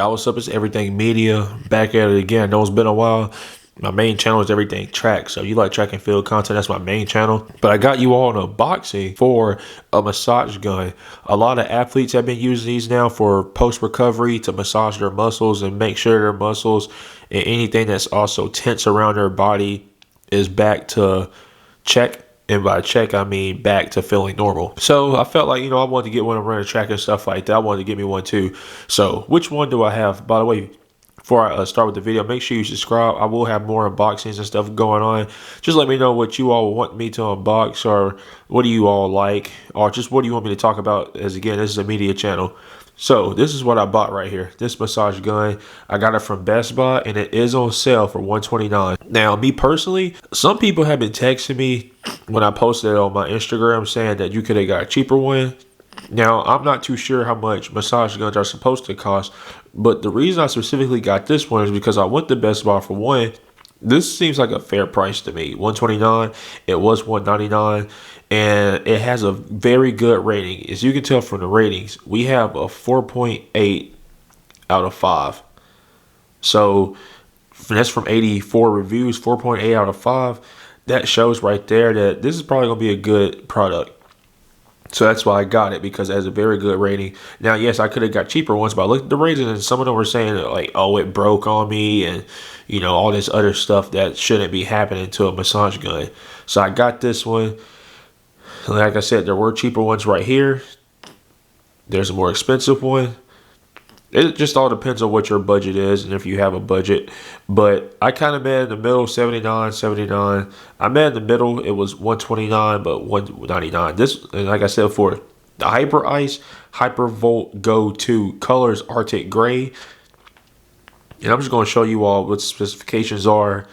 Y'all, what's up? It's Everything Media, back at it again. I know it's been a while. My main channel is Everything Track, so you like track and field content, that's my main channel. But I got you all an unboxing for a massage gun. A lot of athletes have been using these now for post-recovery to massage their muscles and make sure their muscles and anything that's also tense around their body is back to check. And by check, I mean back to feeling normal. So I felt like, I wanted to get one of running track and stuff like that. I wanted to get me one too. So which one do I have? By the way, before I start with the video, make sure you subscribe. I will have more unboxings and stuff going on. Just let me know what you all want me to unbox, or what do you all like, or just what do you want me to talk about, as again, this is a media channel. So this is what I bought right here. This massage gun, I got it from Best Buy, and it is on sale for $129. Now, me personally, some people have been texting me when I posted it on my Instagram saying that you could have got a cheaper one. Now, I'm not too sure how much massage guns are supposed to cost, but the reason I specifically got this one is because I went to Best Buy for one. This seems like a fair price to me. $129. It was $199, and it has a very good rating. As you can tell from the ratings, we have a 4.8 out of 5. So that's from 84 reviews, 4.8 out of 5. That shows right there that this is probably going to be a good product. So that's why I got it, because it has a very good rating. Now, yes, I could have got cheaper ones, but I looked at the ratings and some of them were saying that, like, oh, it broke on me, and, all this other stuff that shouldn't be happening to a massage gun. So I got this one. Like I said, there were cheaper ones right here. There's a more expensive one. It just all depends on what your budget is and if you have a budget. But I kind of met in the middle, $79. I met in the middle. It was $129, but $199. This, and like I said before, the hyperice Hypervolt Go 2 colors Arctic Gray. And I'm just going to show you all what the specifications are.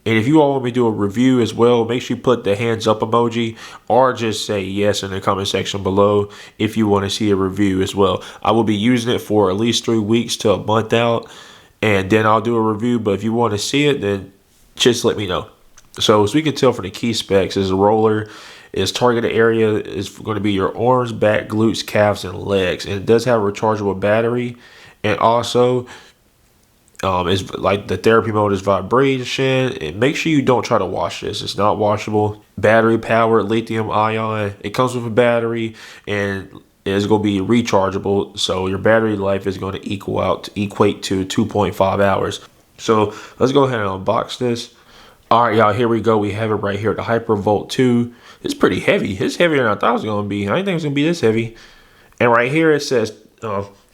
And if you all want me to do a review as well, make sure you put the hands up emoji, or just say yes in the comment section below if you want to see a review as well. I will be using it for at least 3 weeks to a month out, and then I'll do a review. But if you want to see it, then just let me know. So as we can tell from the key specs, is a roller. Its targeted area is going to be your arms, back, glutes, calves, and legs. And it does have a rechargeable battery, and also it's like the therapy mode is vibration. And make sure you don't try to wash this. It's not washable. Battery powered, lithium ion. It comes with a battery, and it's going to be rechargeable. So your battery life is going to equate to 2.5 hours. So let's go ahead and unbox this. All right, y'all, here we go. We have it right here, the Hypervolt 2. It's pretty heavy. It's heavier than I thought it was going to be. I didn't think it was going to be this heavy. And right here it says,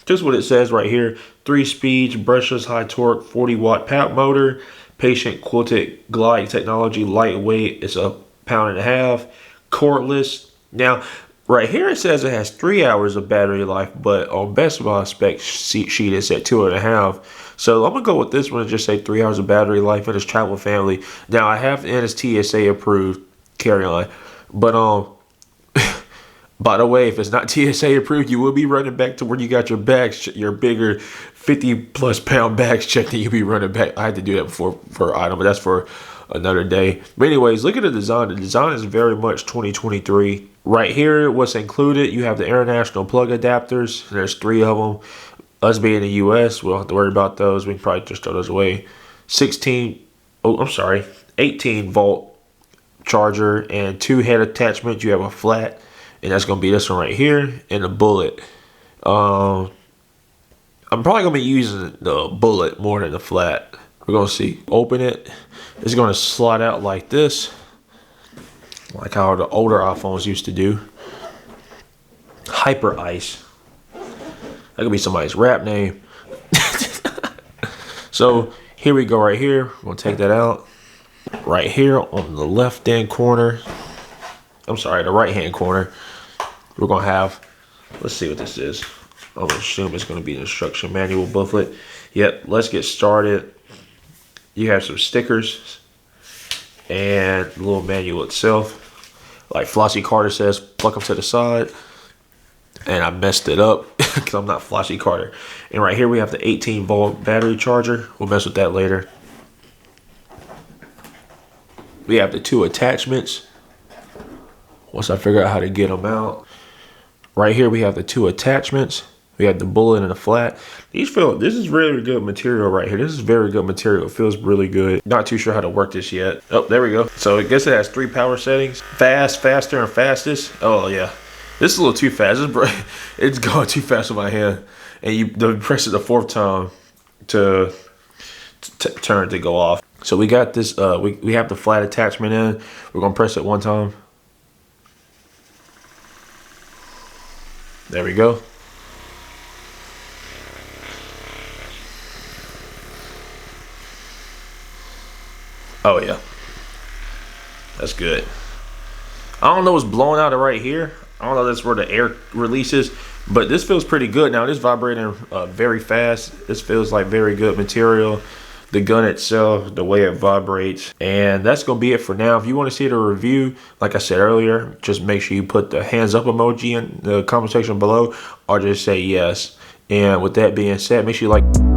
just what it says right here: 3 speeds, brushless, high torque, 40-watt power motor, patient quilted glide technology, lightweight. It's 1.5 pounds, cordless. Now, right here it says it has 3 hours of battery life, but on Best Buy spec sheet it's at 2.5. So I'm gonna go with this one and just say 3 hours of battery life, and it's travel family. Now I have, and it's TSA approved carry-on, but by the way, if it's not TSA approved, you will be running back to where you got your bags, your bigger 50+ pound bags checked, and you'll be running back. I had to do that before for item, but that's for another day. But anyways, look at the design. The design is very much 2023. Right here, what's included, you have the international plug adapters. There's 3 of them. Us being in the US, we don't have to worry about those. We can probably just throw those away. 18 volt charger and 2 head attachments. You have a flat, and that's going to be this one right here, and a bullet. I'm probably going to be using the bullet more than the flat. We're going to see. Open it. It's going to slide out like this, like how the older iPhones used to do. Hyperice. That could be somebody's rap name. So here we go right here. We're going to take that out. Right here on the left-hand corner. I'm sorry, the right-hand corner. We're going to have, let's see what this is. I'm going to assume it's going to be an instruction manual booklet. Yep, let's get started. You have some stickers and the little manual itself. Like Flossie Carter says, pluck them to the side. And I messed it up because I'm not Flossie Carter. And right here we have the 18 volt battery charger. We'll mess with that later. We have the 2 attachments. Once I figure out how to get them out. Right here we have the 2 attachments. We got the bullet and the flat. This is really good material right here. This is very good material. It feels really good. Not too sure how to work this yet. Oh, there we go. So I guess it has 3 power settings. Fast, faster, and fastest. Oh yeah. This is a little too fast. It's going too fast with my hand. And you press it the 4th time to turn it to go off. So we got this, we have the flat attachment in. We're gonna press it 1 time. There we go. Oh yeah, that's good. I don't know what's blowing out of right here. I don't know if that's where the air releases, but this feels pretty good. Now, this vibrating very fast. This feels like very good material. The gun itself, the way it vibrates. And that's going to be it for now. If you want to see the review, like I said earlier, just make sure you put the hands up emoji in the comment section below, or just say yes. And with that being said, make sure you like...